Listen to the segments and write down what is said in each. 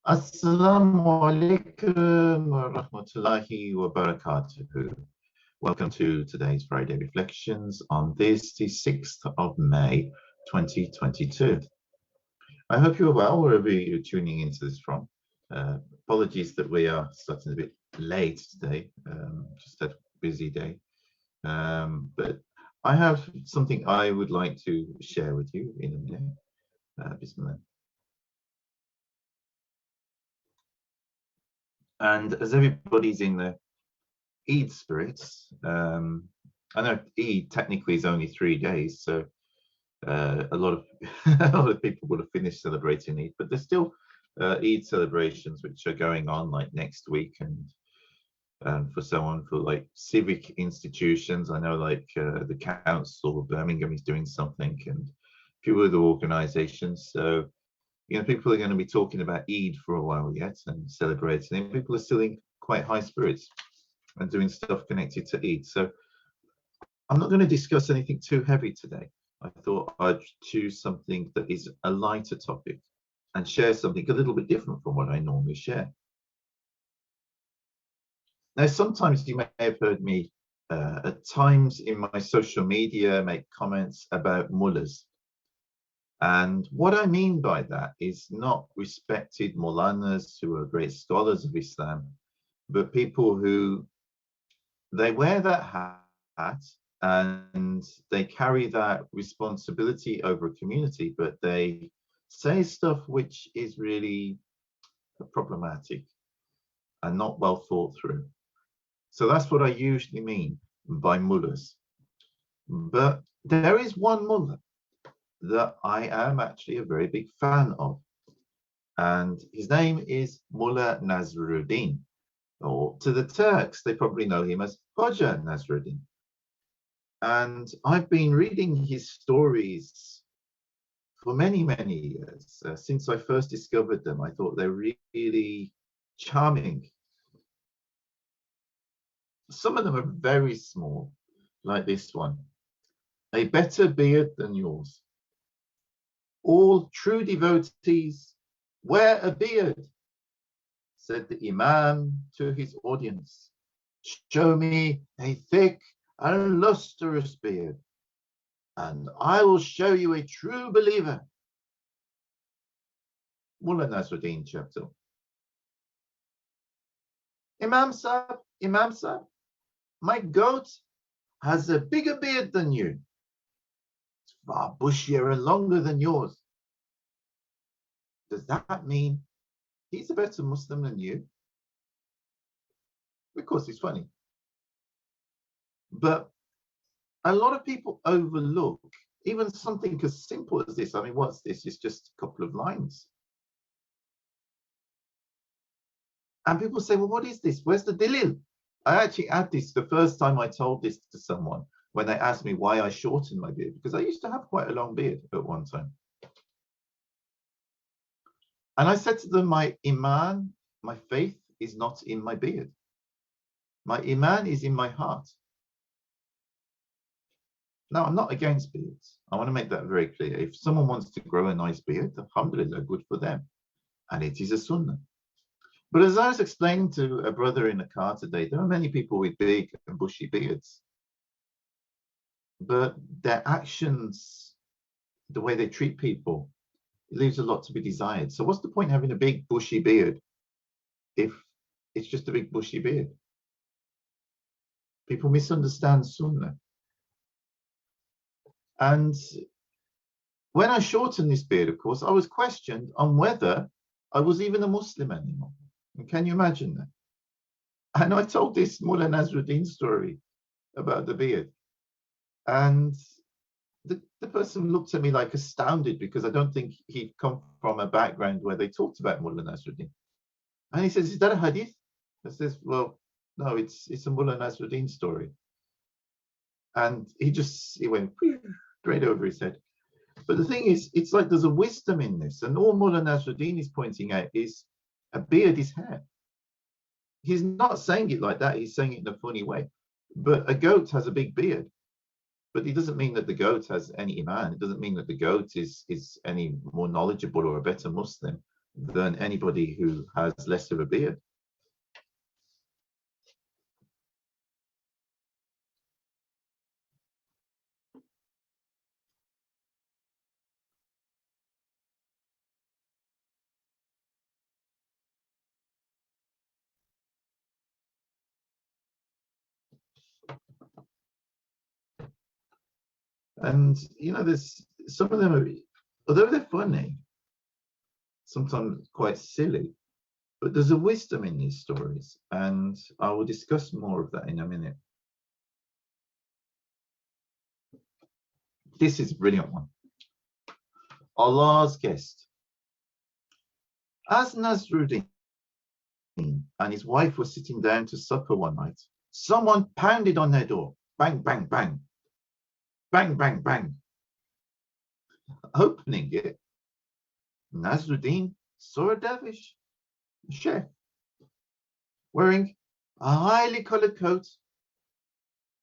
Assalamu alaikum wa rahmatullahi wa barakatuh. Welcome to today's Friday Reflections on this, the 6th of May, 2022. I hope you're well wherever you're tuning into this from. Apologies that we are starting a bit late today, just had a busy day. But I have something I would like to share with you in a minute. Bismillah. And as everybody's in the Eid spirits, I know Eid technically is only 3 days, so a lot of people would have finished celebrating Eid, but there's still Eid celebrations which are going on like next week, and for like civic institutions, I know like the council of Birmingham is doing something, and a few other organisations. So people are going to be talking about Eid for a while yet and celebrating it. People are still in quite high spirits and doing stuff connected to Eid. So I'm not going to discuss anything too heavy today. I thought I'd choose something that is a lighter topic and share something a little bit different from what I normally share. Now, sometimes you may have heard me at times in my social media make comments about mullahs. And what I mean by that is not respected Mawlanas who are great scholars of Islam, but people who they wear that hat and they carry that responsibility over a community, but they say stuff which is really problematic and not well thought through. So that's what I usually mean by mullahs. But there is one mullah that I am actually a very big fan of, and his name is Mullah Nasruddin, or to the Turks they probably know him as Hoca Nasreddin. And I've been reading his stories for many years. Since I first discovered them, I thought they're really charming. Some of them are very small, like this one: a better beard than yours. All true devotees wear a beard, said the Imam to his audience. Show me a thick and lustrous beard, and I will show you a true believer. Mullah Nasruddin chapter. Imam Sahib, my goat has a bigger beard than you. It's far bushier and longer than yours. Does that mean he's a better Muslim than you? Of course, it's funny. But a lot of people overlook even something as simple as this. I mean, what's this? It's just a couple of lines. And people say, well, what is this? Where's the dalil? I actually had this the first time I told this to someone when they asked me why I shortened my beard, because I used to have quite a long beard at one time. And I said to them, my iman, my faith is not in my beard. My iman is in my heart. Now, I'm not against beards. I want to make that very clear. If someone wants to grow a nice beard, alhamdulillah, good for them. And it is a sunnah. But as I was explaining to a brother in a car today, there are many people with big and bushy beards. But their actions, the way they treat people, it leaves a lot to be desired. So what's the point of having a big bushy beard if it's just a big bushy beard? People misunderstand sunnah. And when I shortened this beard, of course, I was questioned on whether I was even a Muslim anymore. And can you imagine that? And I told this Mullah Nasruddin story about the beard. And the person looked at me like astounded, because I don't think he'd come from a background where they talked about Mullah Nasruddin. And he says, is that a hadith? I says, well, no, it's a Mullah Nasruddin story. And he went straight over his head. But the thing is, it's like there's a wisdom in this. And all Mullah Nasruddin is pointing out is a beard is hair. He's not saying it like that. He's saying it in a funny way. But a goat has a big beard. But it doesn't mean that the goat has any iman. It doesn't mean that the goat is any more knowledgeable or a better Muslim than anybody who has less of a beard. And you know, there's some of them are, although they're funny, sometimes quite silly, but there's a wisdom in these stories, and I will discuss more of that in a minute. This is a brilliant one. Allah's guest. As Nasruddin and his wife were sitting down to supper one night, someone pounded on their door. Bang, bang, bang. Bang, bang, bang. Opening it, Nasruddin saw a dervish, a sheikh, wearing a highly colored coat,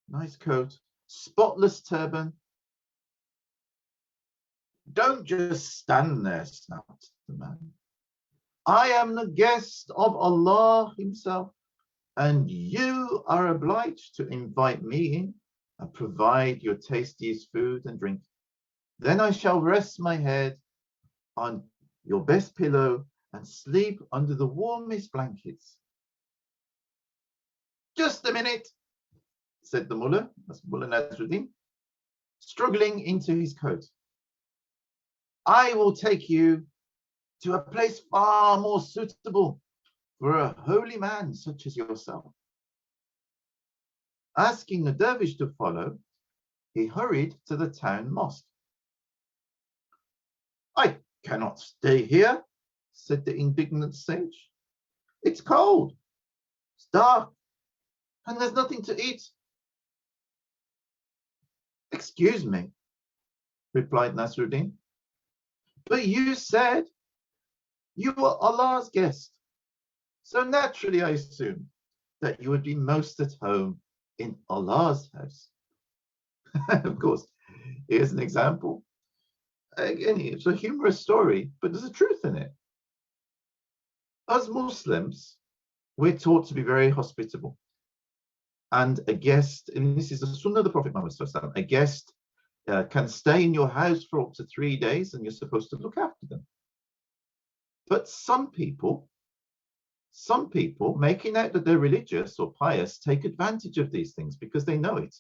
nice coat, spotless turban. Don't just stand there, snapped the man. I am the guest of Allah himself, and you are obliged to invite me in and provide your tastiest food and drink. Then I shall rest my head on your best pillow and sleep under the warmest blankets. Just a minute, said the mullah, that's Mullah Nasruddin, struggling into his coat. I will take you to a place far more suitable for a holy man such as yourself. Asking the dervish to follow, he hurried to the town mosque. I cannot stay here, said the indignant sage. It's cold, it's dark, and there's nothing to eat. Excuse me, replied Nasruddin, but you said you were Allah's guest. So naturally, I assumed that you would be most at home in Allah's house. Of course, here's an example. Again, it's a humorous story, but there's a truth in it. As Muslims, we're taught to be very hospitable. And a guest, and this is the sunnah of the Prophet Muhammad, a guest can stay in your house for up to 3 days and you're supposed to look after them. But some people making out that they're religious or pious take advantage of these things because they know it.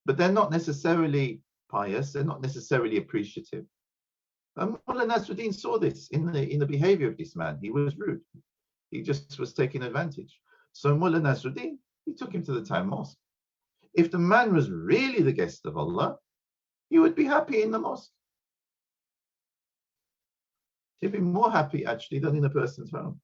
But they're not necessarily pious, they're not necessarily appreciative. Mullah Nasruddin saw this in the behavior of this man. He was rude. He just was taking advantage. So Mullah Nasruddin, he took him to the town mosque. If the man was really the guest of Allah, he would be happy in the mosque. He'd be more happy actually than in a person's home.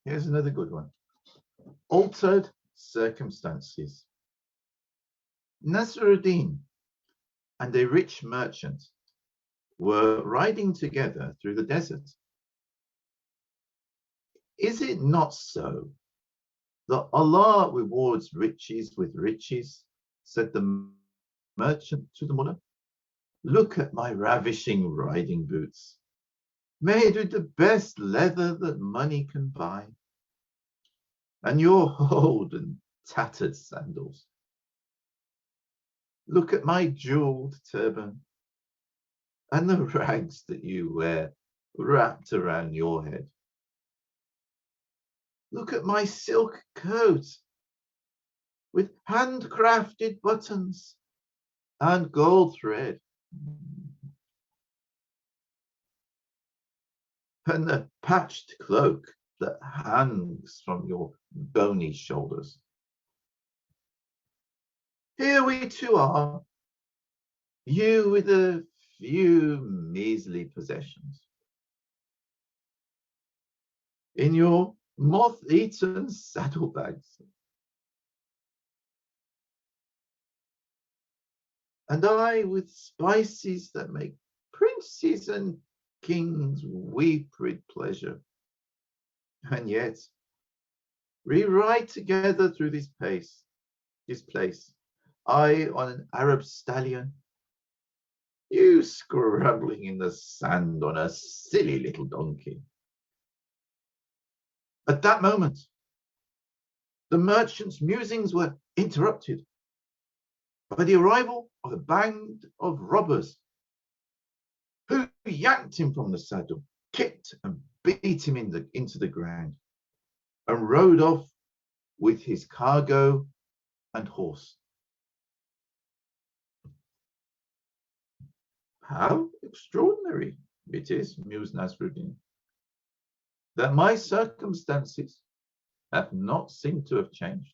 Here's another good one. Altered circumstances. Nasruddin and a rich merchant were riding together through the desert. Is it not so that Allah rewards riches with riches, said the merchant to the mullah. Look at my ravishing riding boots, made with the best leather that money can buy, and your old and tattered sandals. Look at my jeweled turban and the rags that you wear wrapped around your head. Look at my silk coat with handcrafted buttons and gold thread. And the patched cloak that hangs from your bony shoulders. Here we two are, you with a few measly possessions. In your moth-eaten saddlebags. And I with spices that make princes and kings weep with pleasure. And yet, we ride together through this place, I on an Arab stallion, you scrambling in the sand on a silly little donkey. At that moment, the merchant's musings were interrupted by the arrival of a band of robbers who yanked him from the saddle, kicked and beat him into the ground, and rode off with his cargo and horse. How extraordinary it is, mused Nasruddin, that my circumstances have not seemed to have changed,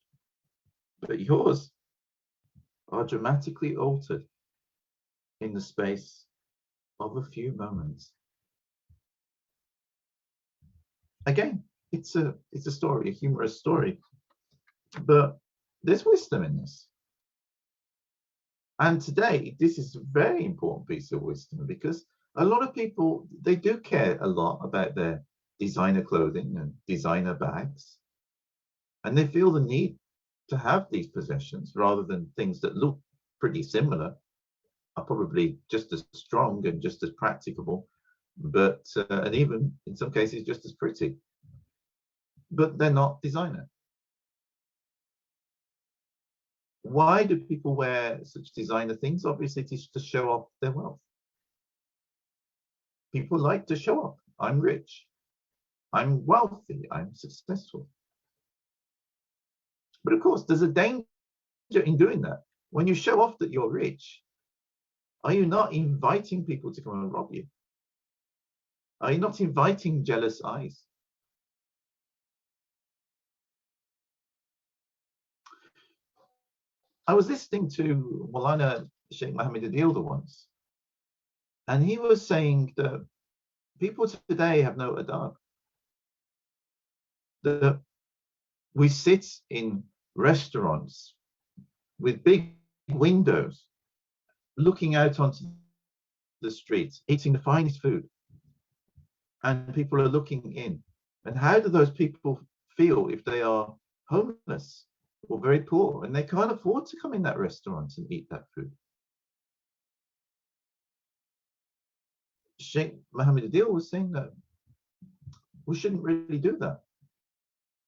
but yours are dramatically altered in the space of a few moments. Again, it's a story, a humorous story, but there's wisdom in this. And today, this is a very important piece of wisdom, because a lot of people, they do care a lot about their designer clothing and designer bags, and they feel the need to have these possessions rather than things that look pretty similar, are probably just as strong and just as practicable, but and even in some cases just as pretty, but they're not designer. Why do people wear such designer things? Obviously, it is to show off their wealth. People like to show off. I'm rich, I'm wealthy, I'm successful. But of course, there's a danger in doing that. When you show off that you're rich, are you not inviting people to come and rob you? Are you not inviting jealous eyes? I was listening to Mullah Sheikh Mohammed Adil once, and he was saying that people today have no adab. That we sit in restaurants with big windows, looking out onto the streets, eating the finest food, and people are looking in. And how do those people feel if they are homeless or very poor and they can't afford to come in that restaurant and eat that food? Sheikh Mohammed Adil was saying that we shouldn't really do that.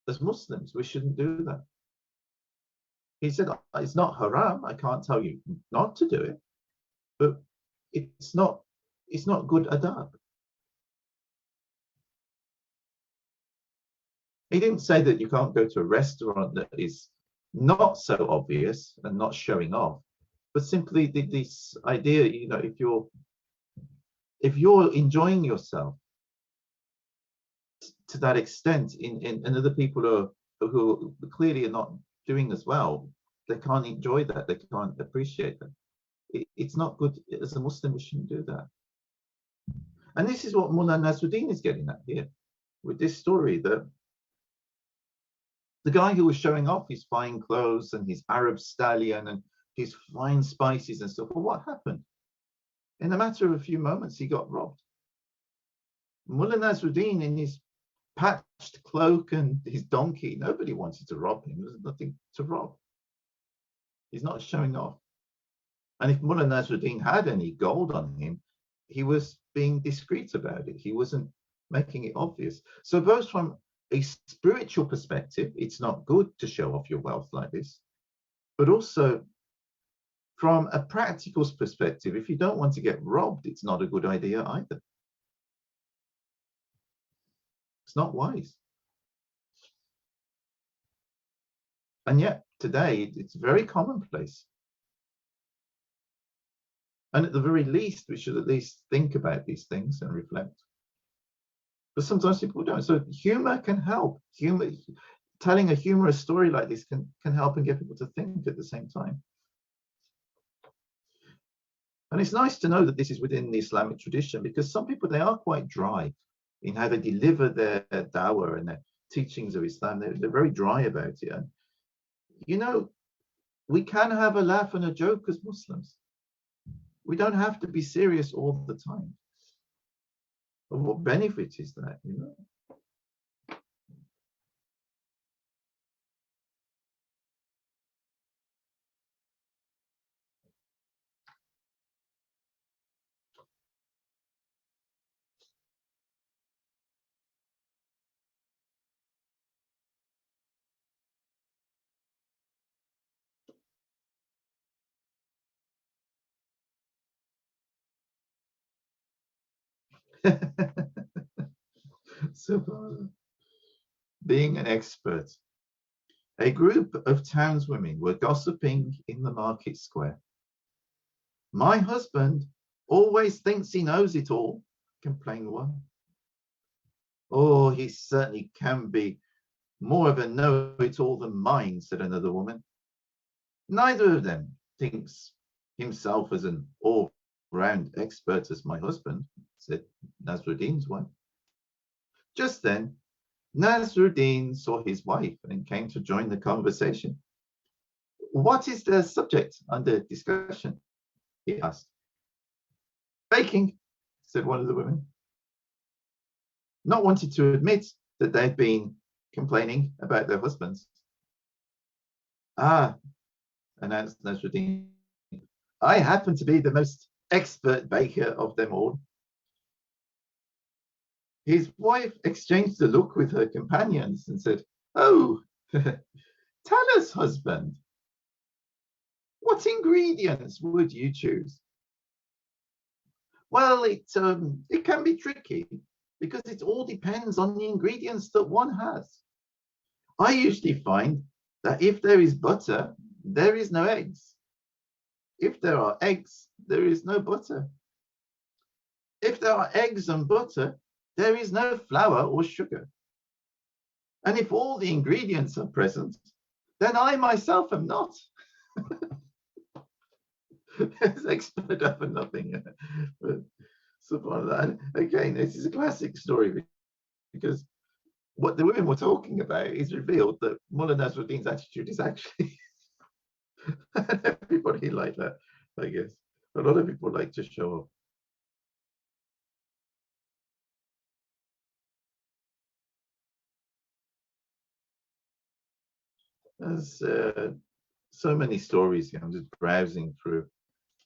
As Muslims, we shouldn't do that. He said, it's not haram, I can't tell you not to do it, but it's not good adab. He didn't say that you can't go to a restaurant that is not so obvious and not showing off, but simply this idea, you know, if you're enjoying yourself to that extent, and other people who clearly are not doing as well, they can't enjoy that, they can't appreciate that. It's not good. As a Muslim, we shouldn't do that. And this is what Mullah Nasruddin is getting at here with this story, that the guy who was showing off his fine clothes and his Arab stallion and his fine spices and stuff, well, what happened? In a matter of a few moments, he got robbed. Mullah Nasruddin, in his patched cloak and his donkey, nobody wanted to rob him. There's nothing to rob. He's not showing off. And if Mullah Nasruddin had any gold on him, he was being discreet about it. He wasn't making it obvious. So both from a spiritual perspective, it's not good to show off your wealth like this, but also from a practical perspective, if you don't want to get robbed, it's not a good idea either. It's not wise. And yet today it's very commonplace. And at the very least, we should at least think about these things and reflect. But sometimes people don't. So humor can help. Humor, telling a humorous story like this can help and get people to think at the same time. And it's nice to know that this is within the Islamic tradition, because some people, they are quite dry in how they deliver their dawah and teachings of Islam. They're very dry about it. And, you know, we can have a laugh and a joke as Muslims. We don't have to be serious all the time. But what benefit is that, you know? So, being an expert, a group of townswomen were gossiping in the market square. My husband always thinks he knows it all, complained one. Oh, he certainly can be more of a know-it-all than mine, said another woman. Neither of them thinks himself as an all-round expert as my husband, said Nasruddin's wife. Just then, Nasruddin saw his wife and came to join the conversation. What is the subject under discussion? He asked. Baking, said one of the women. Not wanting to admit that they'd been complaining about their husbands. Ah, announced Nasruddin. I happen to be the most expert baker of them all. His wife exchanged a look with her companions and said, Oh, tell us, husband, what ingredients would you choose? Well, it can be tricky because it all depends on the ingredients that one has. I usually find that if there is butter, there is no eggs. If there are eggs, there is no butter. If there are eggs and butter, there is no flour or sugar. And if all the ingredients are present, then I myself am not. It's expert over nothing. But subhanAllah. Again, this is a classic story because what the women were talking about is revealed that Mullah Nasruddin's attitude is actually everybody like that, I guess. A lot of people like to show off. There's so many stories I'm just browsing through.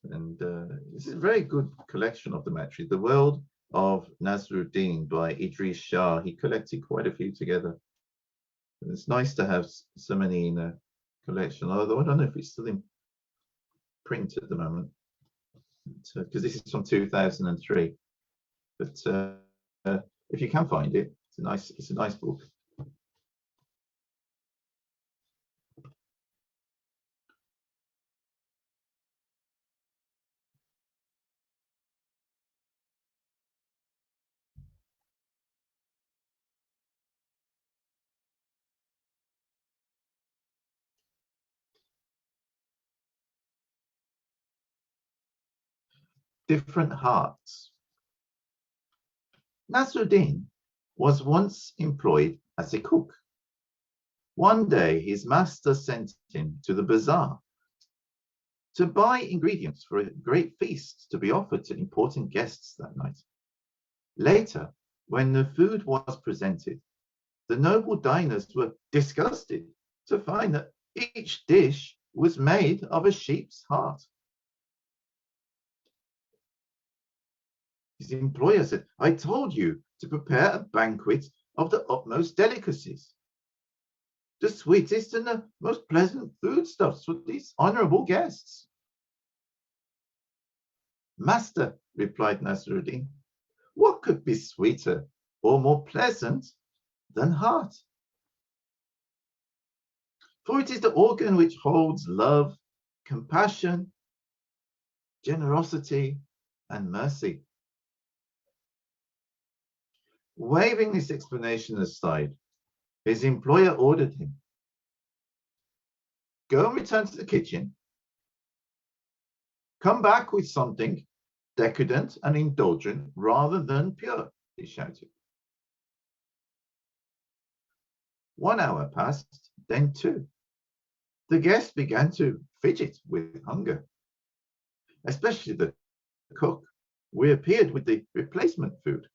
And this is a very good collection of them, actually. The World of Nasrudin by Idries Shah. He collected quite a few together. And it's nice to have so many in a collection, although I don't know if it's still in print at the moment, because this is from 2003. But if you can find it, it's a nice book. Different hearts. Nasruddin was once employed as a cook. One day, his master sent him to the bazaar to buy ingredients for a great feast to be offered to important guests that night. Later, when the food was presented, the noble diners were disgusted to find that each dish was made of a sheep's heart. His employer said, I told you to prepare a banquet of the utmost delicacies, the sweetest and the most pleasant foodstuffs for these honorable guests. Master, replied Nasruddin, what could be sweeter or more pleasant than heart? For it is the organ which holds love, compassion, generosity, and mercy. Waving this explanation aside, his employer ordered him, go and return to the kitchen. Come back with something decadent and indulgent rather than pure, he shouted. 1 hour passed, then 2. The guests began to fidget with hunger, especially the cook, who appeared with the replacement food.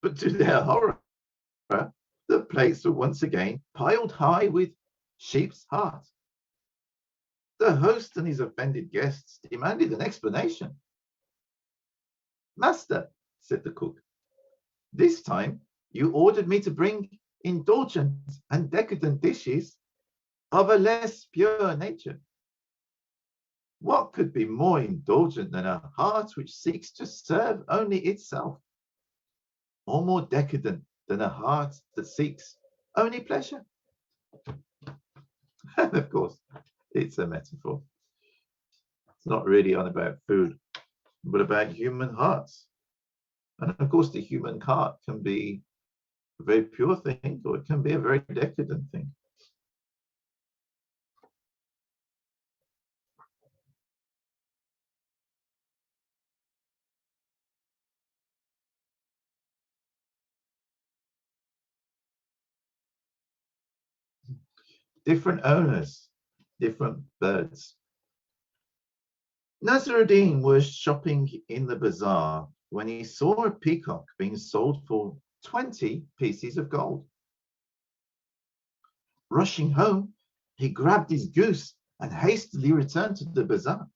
But to their horror, the plates were once again piled high with sheep's heart. The host and his offended guests demanded an explanation. Master, said the cook, this time you ordered me to bring indulgent and decadent dishes of a less pure nature. What could be more indulgent than a heart which seeks to serve only itself? Or more decadent than a heart that seeks only pleasure? And of course, it's a metaphor. It's not really on about food, but about human hearts. And of course, the human heart can be a very pure thing, or it can be a very decadent thing. Different owners, different birds. Nasreddin was shopping in the bazaar when he saw a peacock being sold for 20 pieces of gold. Rushing home, he grabbed his goose and hastily returned to the bazaar.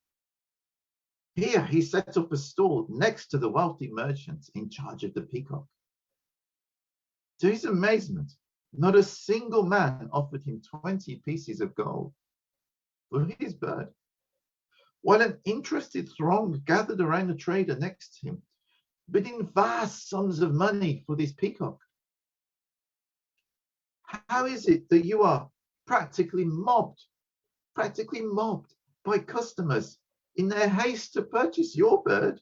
Here he set up a stall next to the wealthy merchant in charge of the peacock. To his amazement, not a single man offered him 20 pieces of gold for his bird, while an interested throng gathered around the trader next to him, bidding vast sums of money for this peacock. How is it that you are practically mobbed by customers in their haste to purchase your bird,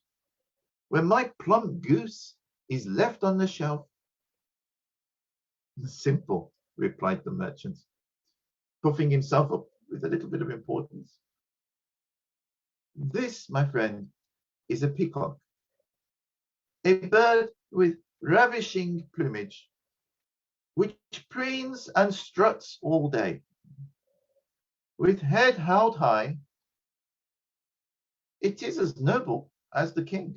when my plump goose is left on the shelf? Simple, replied the merchant, puffing himself up with a little bit of importance. This, my friend, is a peacock, a bird with ravishing plumage, which preens and struts all day. With head held high, it is as noble as the king.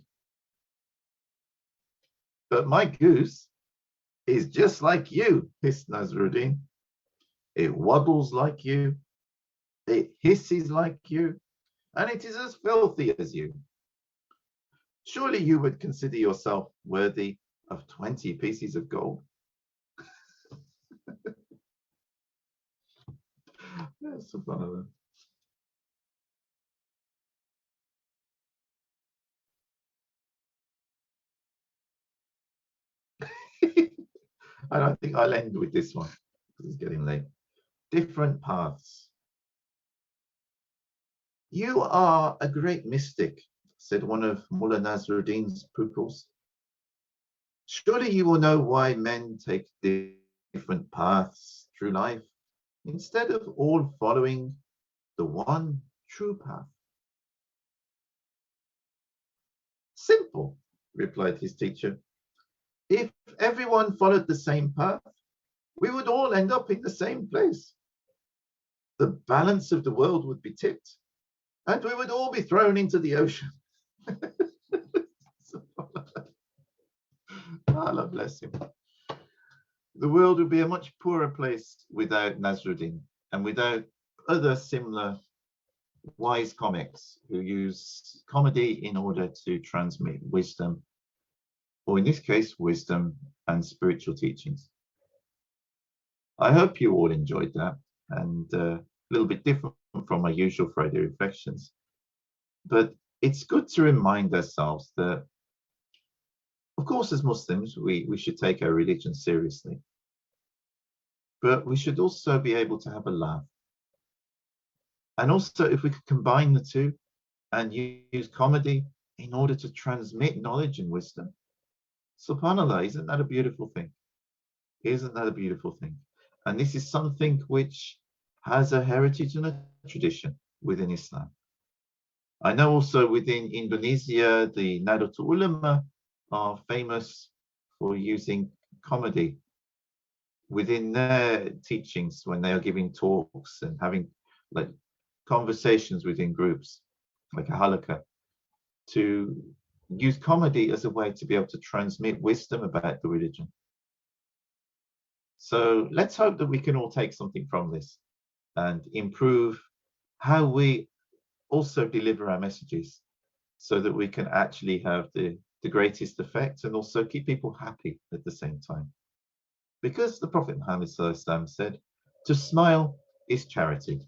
But my goose is just like you, hissed Nasruddin. It waddles like you, it hisses like you, and it is as filthy as you. Surely you would consider yourself worthy of 20 pieces of gold. That's so funny. I don't think I'll end with this one because it's getting late. Different paths. You are a great mystic, said one of Mullah Nasruddin's pupils. Surely you will know why men take different paths through life instead of all following the one true path. Simple, replied his teacher. If everyone followed the same path, we would all end up in the same place. The balance of the world would be tipped, and we would all be thrown into the ocean. Allah bless him. The world would be a much poorer place without Nasruddin and without other similar wise comics who use comedy in order to transmit wisdom, or in this case, wisdom and spiritual teachings. I hope you all enjoyed that, and a little bit different from my usual Friday reflections. But it's good to remind ourselves that, of course, as Muslims, we should take our religion seriously. But we should also be able to have a laugh. And also, if we could combine the two and use comedy in order to transmit knowledge and wisdom, subhanAllah, isn't that a beautiful thing? Isn't that a beautiful thing? And this is something which has a heritage and a tradition within Islam. I know also within Indonesia, the Nahdlatul Ulama are famous for using comedy within their teachings, when they are giving talks and having like conversations within groups, like a halakha, to use comedy as a way to be able to transmit wisdom about the religion. So let's hope that we can all take something from this and improve how we also deliver our messages, so that we can actually have the greatest effect and also keep people happy at the same time. Because the Prophet Muhammad said, to smile is charity.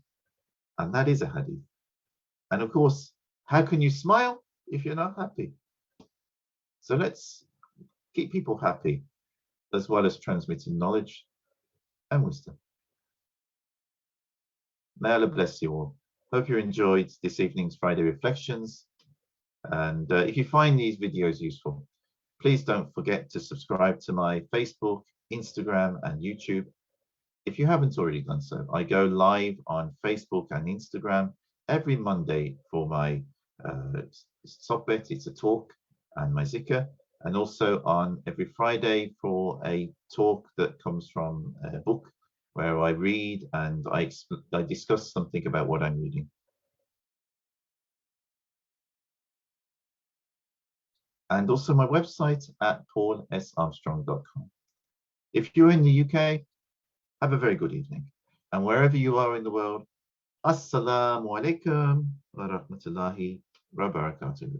And that is a hadith. And of course, how can you smile if you're not happy? So let's keep people happy, as well as transmitting knowledge and wisdom. May Allah bless you all. Hope you enjoyed this evening's Friday Reflections. And if you find these videos useful, please don't forget to subscribe to my Facebook, Instagram, and YouTube. If you haven't already done so, I go live on Facebook and Instagram every Monday for my sohbet, it's a talk, and my zikr, and also on every Friday for a talk that comes from a book where I read and I discuss something about what I'm reading. And also my website at paulsarmstrong.com. If you're in the UK, have a very good evening. And wherever you are in the world, Assalamu alaikum wa rahmatullahi wa barakatuh.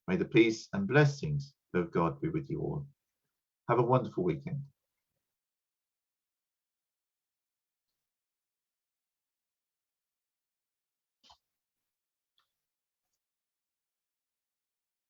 May the peace and blessings of God be with you all. Have a wonderful weekend.